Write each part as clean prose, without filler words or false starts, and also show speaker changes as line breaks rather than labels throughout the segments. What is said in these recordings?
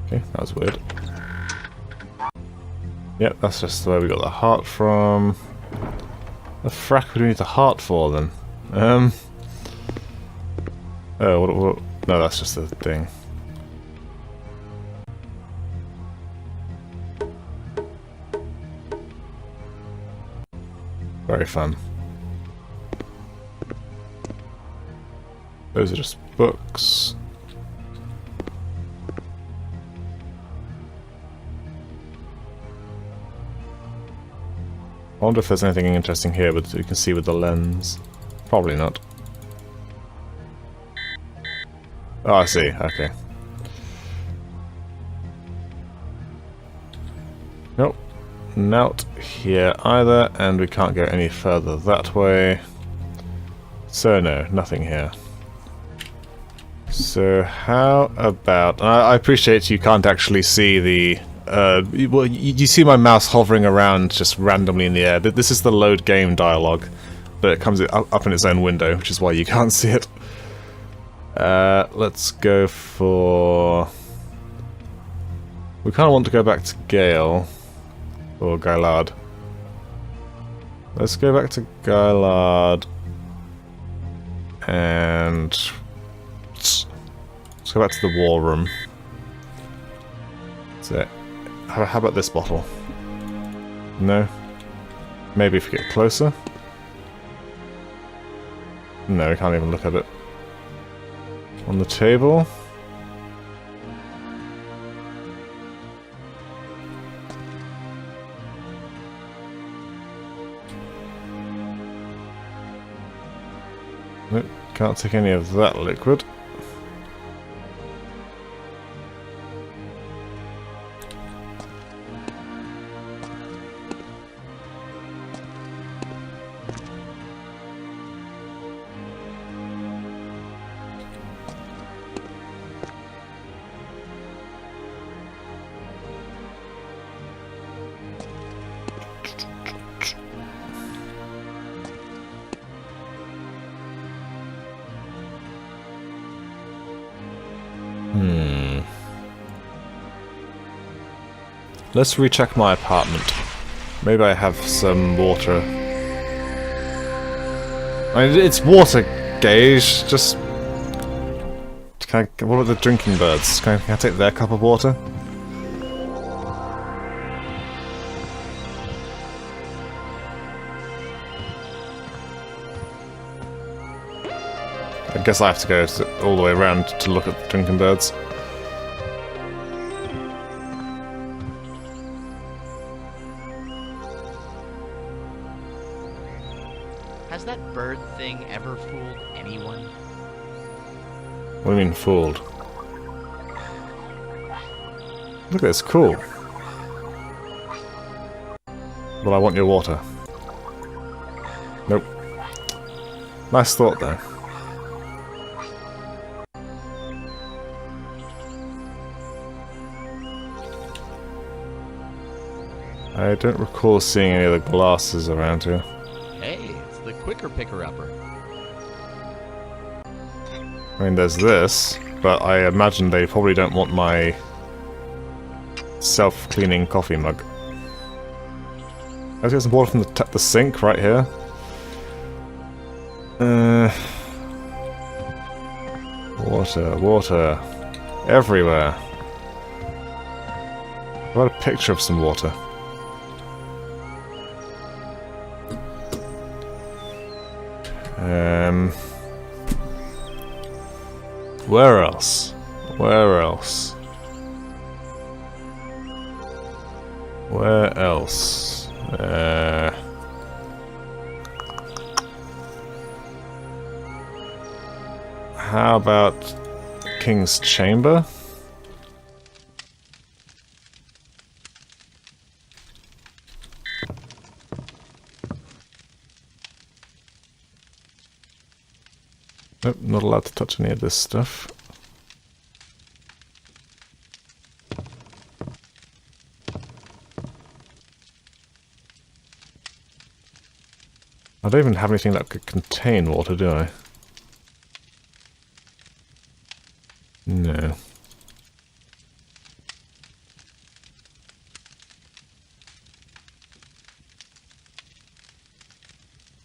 Okay, that was weird. Yep, that's just where we got the heart from. The frack would we need the heart for then? Oh, what? No, that's just the thing. Very fun. Those are just books. I wonder if there's anything interesting here that you can see with the lens. Probably not. Oh, I see. Okay. Nope. Not here either, and we can't go any further that way. So no, nothing here. So how about... I appreciate you can't actually see the... well, you see my mouse hovering around just randomly in the air. This is the load game dialogue, but it comes up in its own window, which is why you can't see it. Let's go for... We kind of want to go back to Gale. Or Gaillard. Let's go back to Gaillard. And... Let's go back to the war room. That's it. How about this bottle? No? Maybe if we get closer? No, we can't even look at it. On the table? Nope, can't take any of that liquid. Let's recheck my apartment. Maybe I have some water. I mean, it's water gauge. Just what about the drinking birds? Can I take their cup of water? I guess I have to go all the way around to look at the drinking birds.
Has that bird thing ever fooled anyone?
What do you mean, fooled? Look, it's cool. Well, I want your water. Nope. Nice thought, though. I don't recall seeing any other glasses around here.
Hey, it's the quicker picker-upper.
I mean, there's this, but I imagine they probably don't want my self-cleaning coffee mug. Let's get some water from the sink right here. Water. Everywhere. I've got a picture of some water. Where else? Where else? Where else? How about King's Chamber? Nope, not allowed to touch any of this stuff. I don't even have anything that could contain water, do I? No.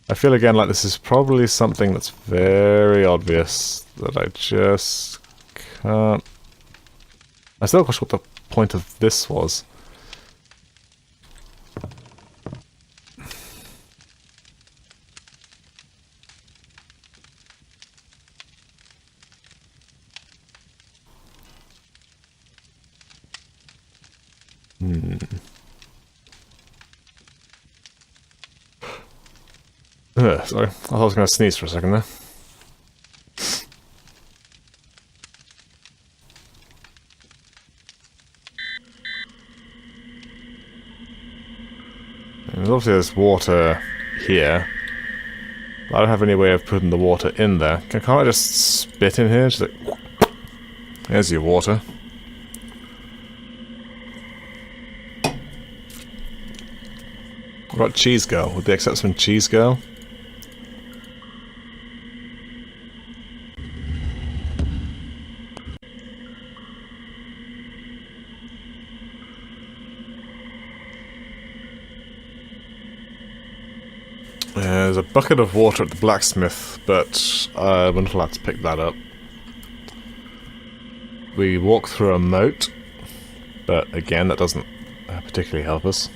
I feel again like this is probably something that's very obvious that I just can't... I still question what the point of this was. Sorry, I thought I was going to sneeze for a second there. Obviously there's water here. I don't have any way of putting the water in there. Can't I just spit in here? Just like, there's your water. What about Cheese Girl? Would they accept some Cheese Girl? There's a bucket of water at the blacksmith, but we're not allowed to pick that up. We walk through a moat, but again, that doesn't particularly help us.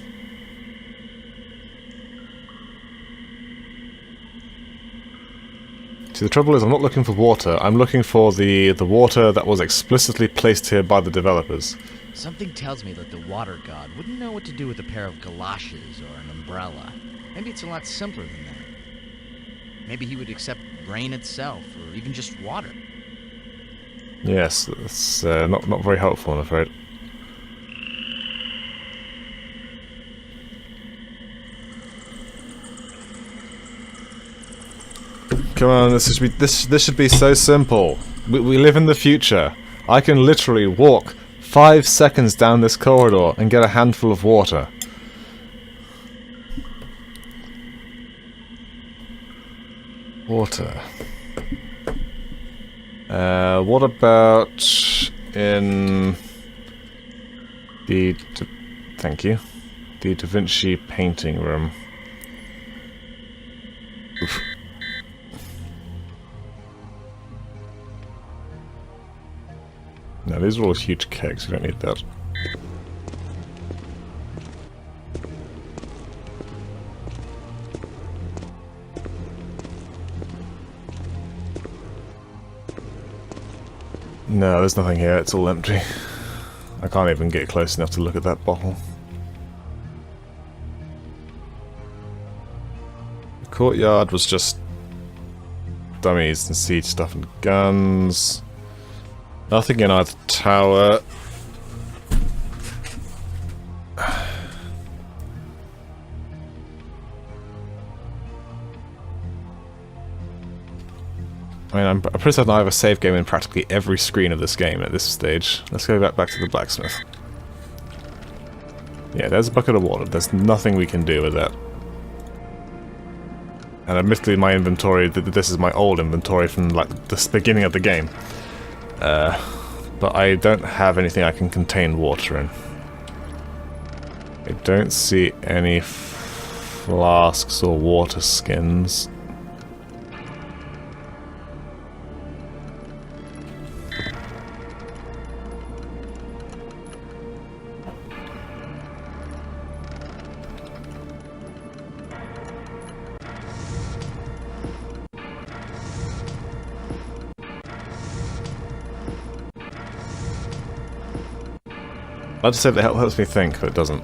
See, the trouble is I'm not looking for water, I'm looking for the water that was explicitly placed here by the developers.
Something tells me that the water god wouldn't know what to do with a pair of galoshes or an umbrella. Maybe it's a lot simpler than that. Maybe he would accept rain itself, or even just water.
Yes, it's not very helpful, I'm afraid. Come on, this should be so simple. We live in the future. I can literally walk 5 seconds down this corridor and get a handful of water. Water. What about in the... Thank you. The Da Vinci painting room. Oof. No, these are all huge kegs, we don't need that. No, there's nothing here, it's all empty. I can't even get close enough to look at that bottle. The courtyard was just dummies and siege stuff and guns. Nothing in either tower. I mean, I'm pretty certain I have a save game in practically every screen of this game at this stage. Let's go back to the blacksmith. Yeah, there's a bucket of water. There's nothing we can do with that. And admittedly, my inventory, this is my old inventory from like the beginning of the game. But I don't have anything I can contain water in. I don't see any flasks or water skins. I'd say that helps me think, but it doesn't.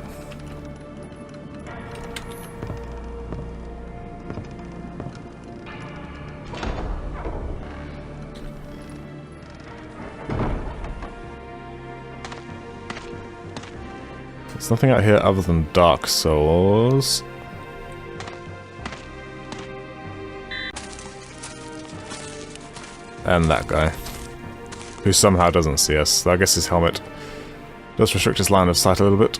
There's nothing out here other than Dark Souls. And that guy, who somehow doesn't see us. I guess his helmet does restrict his line of sight a little bit.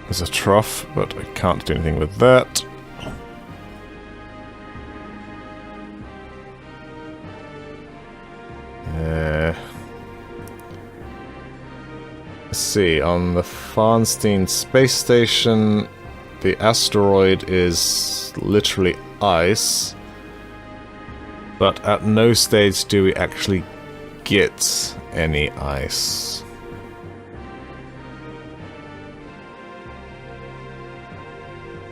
There's a trough, but I can't do anything with that. see. On the Farnstein space station, the asteroid is literally ice. But at no stage do we actually get any ice.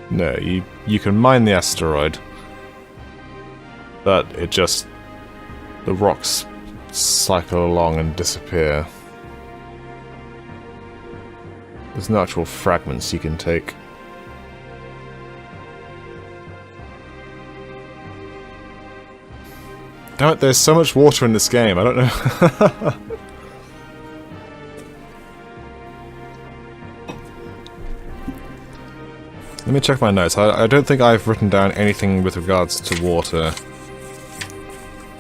No, you can mine the asteroid, but it just... the rocks cycle along and disappear. There's no actual fragments you can take. Damn it, there's so much water in this game, I don't know. Let me check my notes. I don't think I've written down anything with regards to water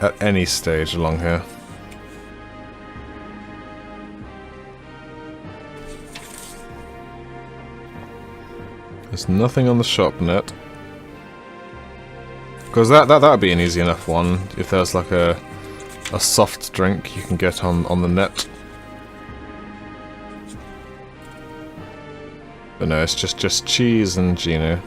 at any stage along here. There's nothing on the shop net. Because that'd be an easy enough one, if there's like a soft drink you can get on the net. But no, it's just cheese and Gino.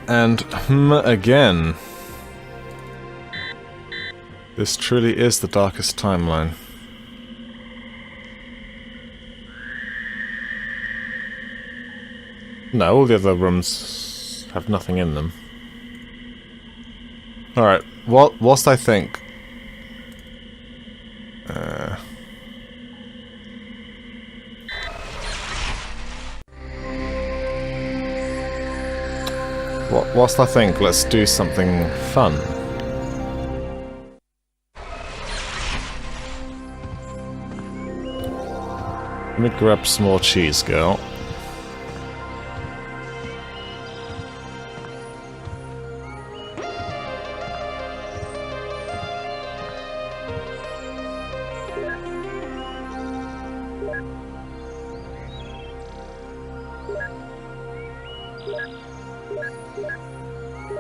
And again. This truly is the darkest timeline. No, all the other rooms have nothing in them. Alright, whilst I think... whilst I think, let's do something fun. Let me grab some more cheese, girl.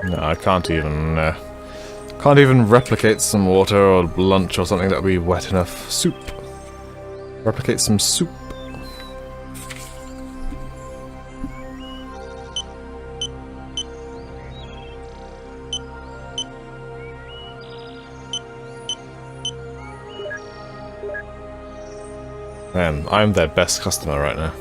No, I can't even replicate some water or lunch or something that would be wet enough. Soup. Replicate some soup. Man, I'm their best customer right now.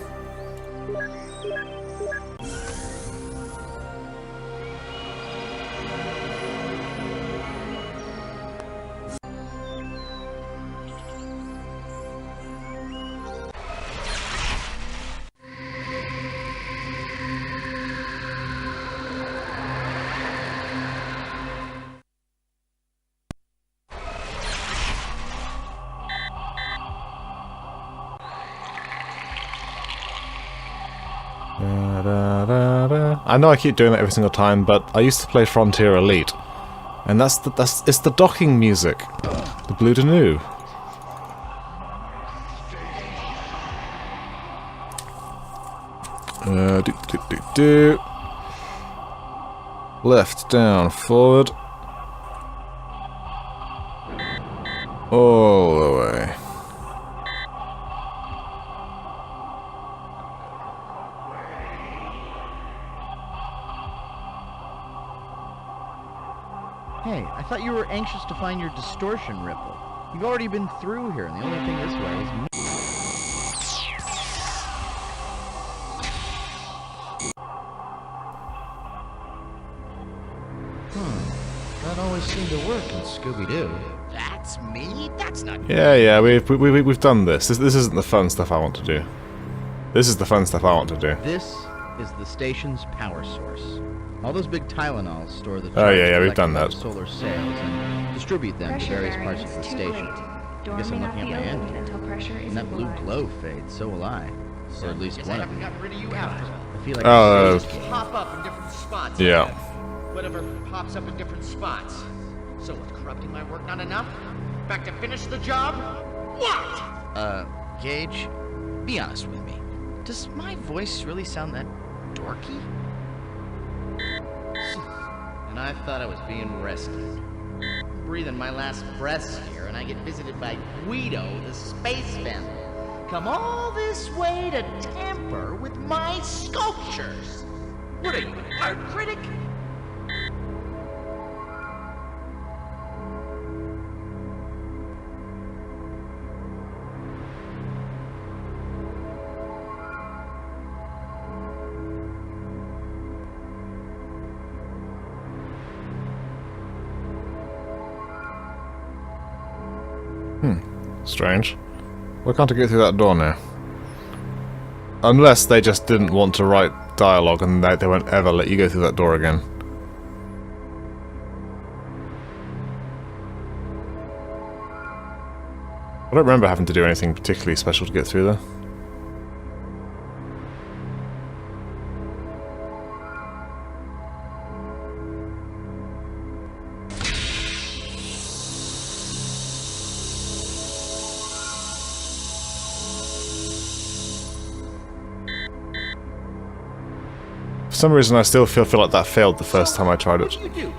I know I keep doing that every single time, but I used to play Frontier Elite, and it's the docking music, the Blue Danu. Left, down, forward, all the way.
Hey, I thought you were anxious to find your distortion ripple. You've already been through here, and the only thing this way is me. That always seemed to work in Scooby-Doo. That's me? That's not...
Yeah, we've done this. This isn't the fun stuff I want to do. This is the fun stuff I want to do.
This is the station's power source. All those big Tylenols store the
we've done that.
Solar sails and distribute them to various parts of the station. I guess I'm looking at my engine. And that blue glow fades, so will I. Or at least one of them. I feel like
pop up in different spots.
Yeah.
Whatever pops up in different spots. So with corrupting my work not enough? Back to finish the job? What?
Gage, be honest with me. Does my voice really sound that dorky?
And I thought I was being rescued. I'm breathing my last breaths here, and I get visited by Guido, the space vandal. Come all this way to tamper with my sculptures. What are you, an art critic?
Strange. Why can't I get through that door now? Unless they just didn't want to write dialogue and they won't ever let you go through that door again. I don't remember having to do anything particularly special to get through there. For some reason I still feel like that failed the first time I tried it.
What do?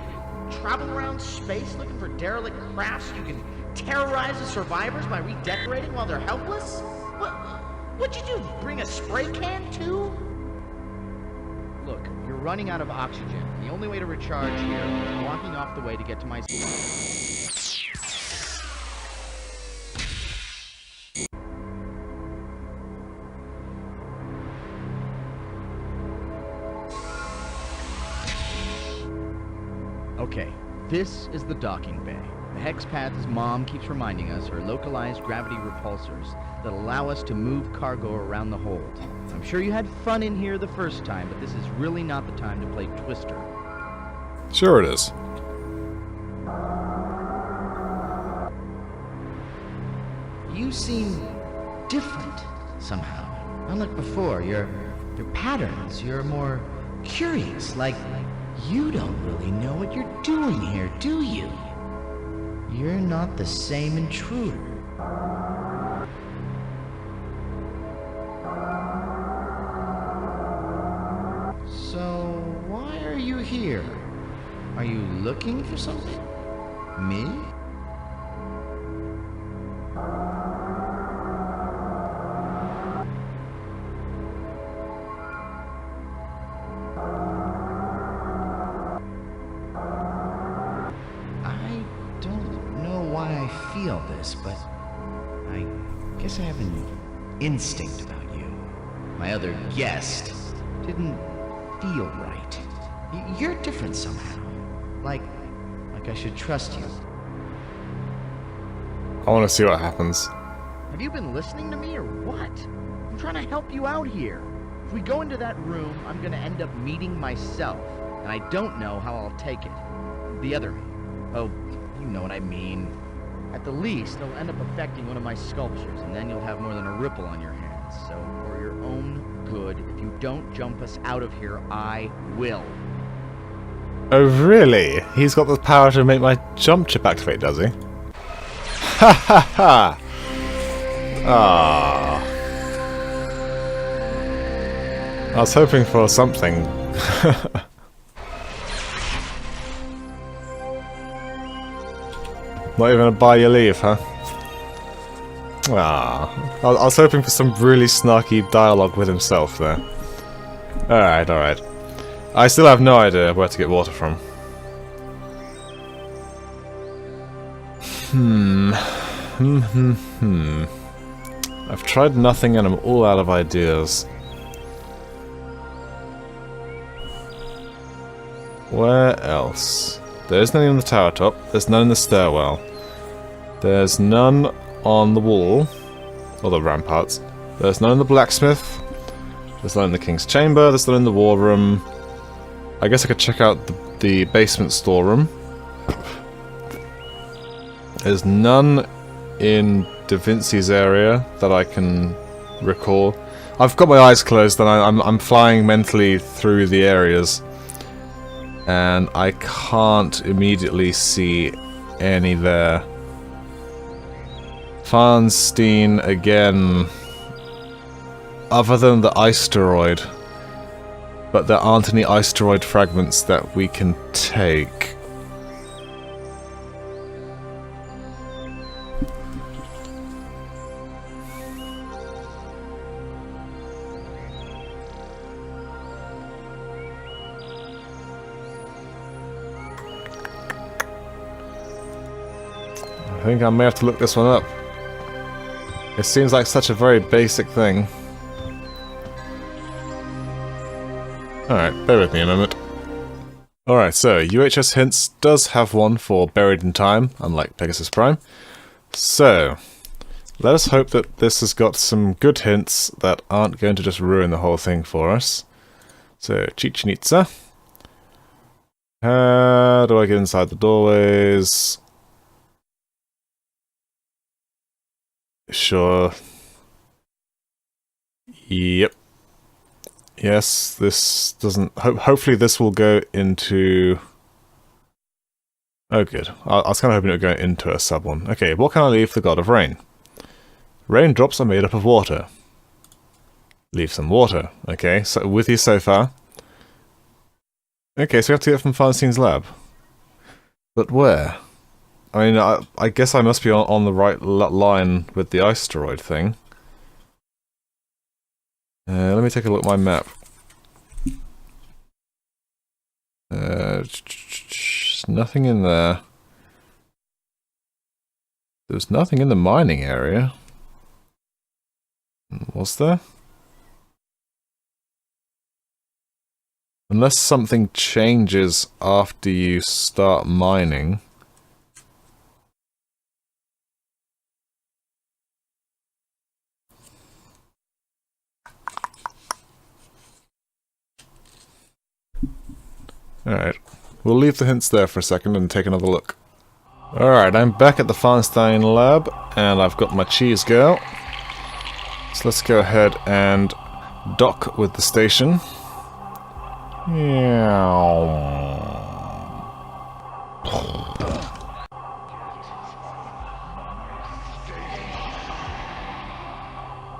Travel around space looking for derelict crafts you can terrorize the survivors by redecorating while they're helpless? What'd you do? Bring a spray can too? Look, you're running out of oxygen. The only way to recharge here is walking off the way to get to my
Okay, this is the docking bay. The hex pads his mom keeps reminding us are localized gravity repulsors that allow us to move cargo around the hold. I'm sure you had fun in here the first time, but this is really not the time to play Twister.
Sure it is.
You seem different somehow. Unlike before, your patterns, you're more curious, like you don't really know what you're doing here, do you? You're not the same intruder. So, why are you here? Are you looking for something? Me? Feel this, but I guess I have an instinct about you. My other guest didn't feel right. You're different somehow. Like I should trust you.
I want to see what happens.
Have you been listening to me or what? I'm trying to help you out here. If we go into that room, I'm gonna end up meeting myself, and I don't know how I'll take it. The other me. Oh, you know what I mean. At the least, it'll end up affecting one of my sculptures, and then you'll have more than a ripple on your hands. So, for your own good, if you don't jump us out of here, I will.
Oh really? He's got the power to make my jump chip activate, does he? Ha ha ha! Ah. I was hoping for something. Not even a buy your leave, huh? Ah, I was hoping for some really snarky dialogue with himself there. Alright, alright. I still have no idea where to get water from. I've tried nothing and I'm all out of ideas. Where else? There's none on the tower top. There's none in the stairwell. There's none on the wall. Or the ramparts. There's none in the blacksmith. There's none in the king's chamber. There's none in the war room. I guess I could check out the basement storeroom. There's none in Da Vinci's area that I can recall. I've got my eyes closed and I'm flying mentally through the areas. And I can't immediately see any there. Farnstein again. Other than the asteroid. But there aren't any asteroid fragments that we can take. I think I may have to look this one up. It seems like such a very basic thing. Alright, bear with me a moment. Alright, so UHS Hints does have one for Buried in Time, unlike Pegasus Prime. So, let us hope that this has got some good hints that aren't going to just ruin the whole thing for us. So, Chichen Itza. How do I get inside the doorways? Sure. Yep. Yes, this doesn't... hopefully this will go into... Oh, good. I was kind of hoping it would go into a sub one. Okay, what can I leave for the God of Rain? Raindrops are made up of water. Leave some water. Okay, so with you so far. Okay, so we have to get from Farnstein's lab. But where? I mean, I guess I must be on the right line with the asteroid thing. Let me take a look at my map. Nothing in there. There's nothing in the mining area. Was there? Unless something changes after you start mining. Alright, we'll leave the hints there for a second and take another look. Alright, I'm back at the Farnstein lab, and I've got my cheese girl. So let's go ahead and dock with the station.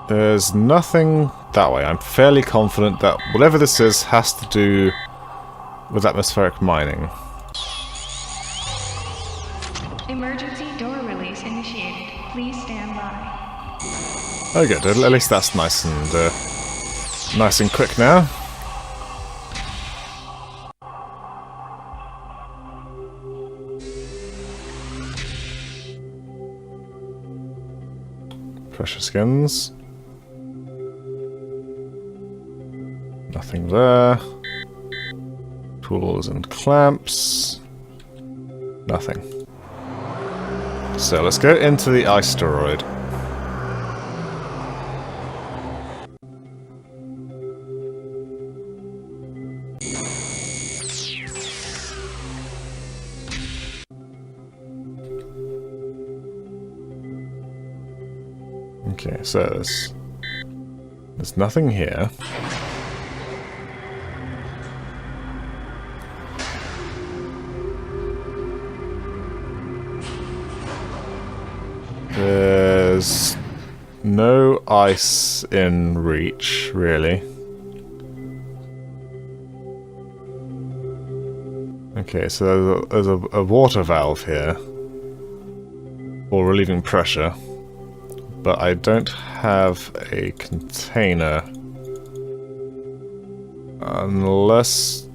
There's nothing that way. I'm fairly confident that whatever this is has to do with atmospheric mining.
Emergency door release initiated. Please stand by.
Oh good, at least that's nice and quick now. Pressure skins. Nothing there. Tools and clamps. Nothing. So let's go into the asteroid. Okay, so there's nothing here. There's no ice in reach, really. Okay, so there's a water valve here for relieving pressure, but I don't have a container unless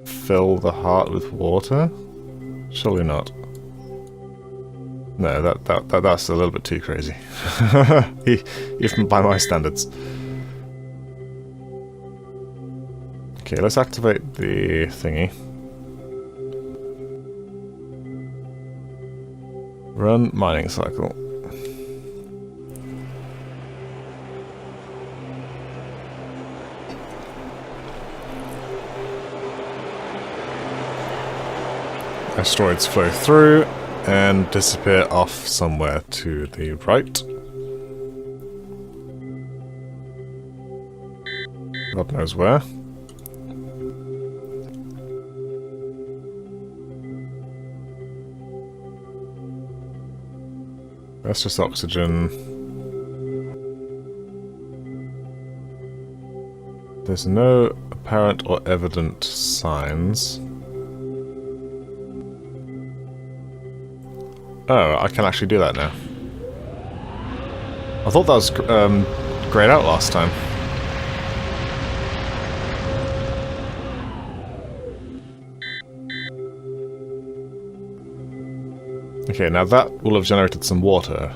fill the heart with water. Surely not. No, that's a little bit too crazy. Even by my standards. Okay, let's activate the thingy. Run mining cycle. Asteroids flow through and disappear off somewhere to the right. God knows where. That's just oxygen. There's no apparent or evident signs. Oh, I can actually do that now. I thought that was grayed out last time. Okay, now that will have generated some water.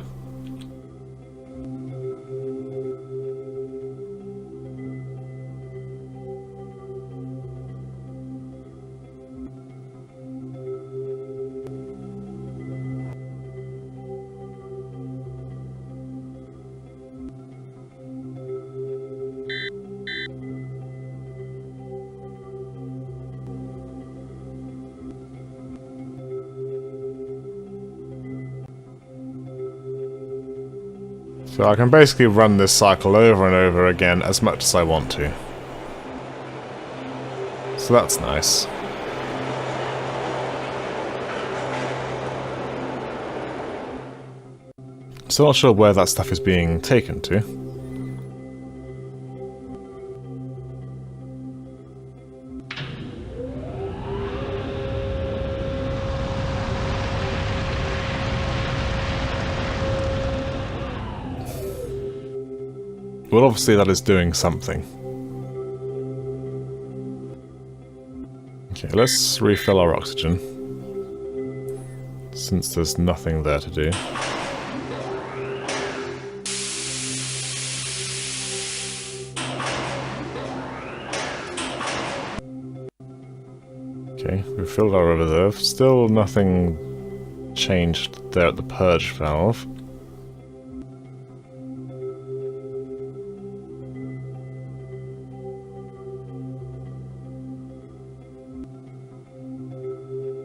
So I can basically run this cycle over and over again as much as I want to. So that's nice. Still not sure where that stuff is being taken to. Well, obviously that is doing something. Okay, let's refill our oxygen, since there's nothing there to do. Okay, we've filled our reserve. Still nothing changed there at the purge valve.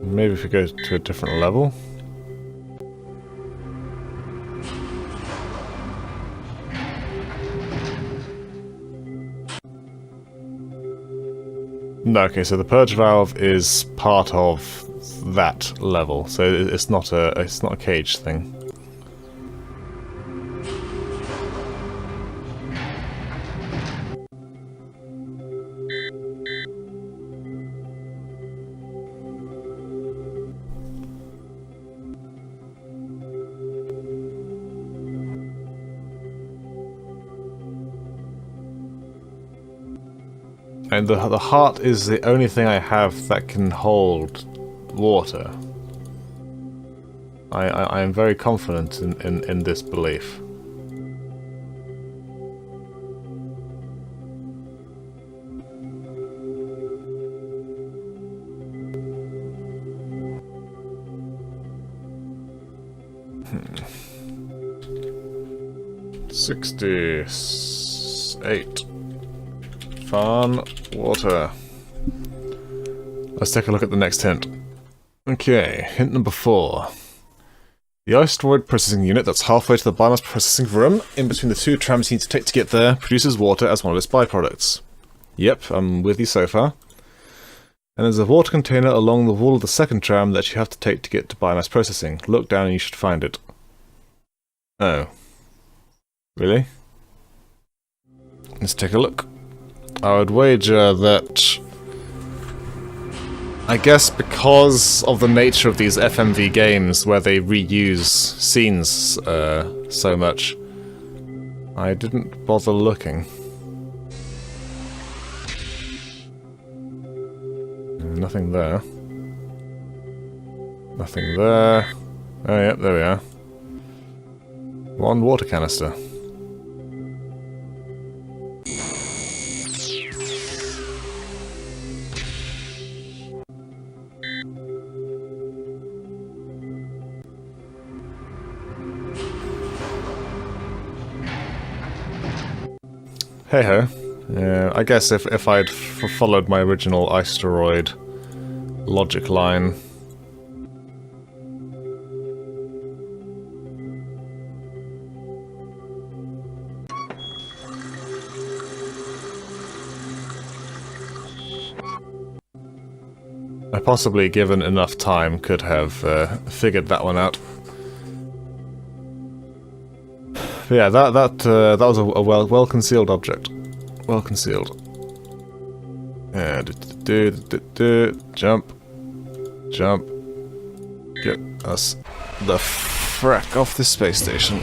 Maybe if we go to a different level. No, okay, so the purge valve is part of that level, so it's not a cage thing. And the heart is the only thing I have that can hold water. I am very confident in this belief. Hmm. 68. Fun water. Let's take a look at the next hint. Okay, hint number 4. The ice-storage processing unit that's halfway to the biomass processing room, in between the 2 trams you need to take to get there, produces water as one of its byproducts. Yep, I'm with you so far. And there's a water container along the wall of the second tram that you have to take to get to biomass processing. Look down and you should find it. Oh. Really? Let's take a look. I would wager that, I guess because of the nature of these FMV games where they reuse scenes so much, I didn't bother looking. Nothing there. Nothing there. Oh yep, there we are. 1 water canister. Hey ho. I guess if I'd followed my original ice-steroid logic line. I possibly, given enough time, could have figured that one out. yeah, that was a well concealed object. Well concealed. And jump. Get us the frack off this space station.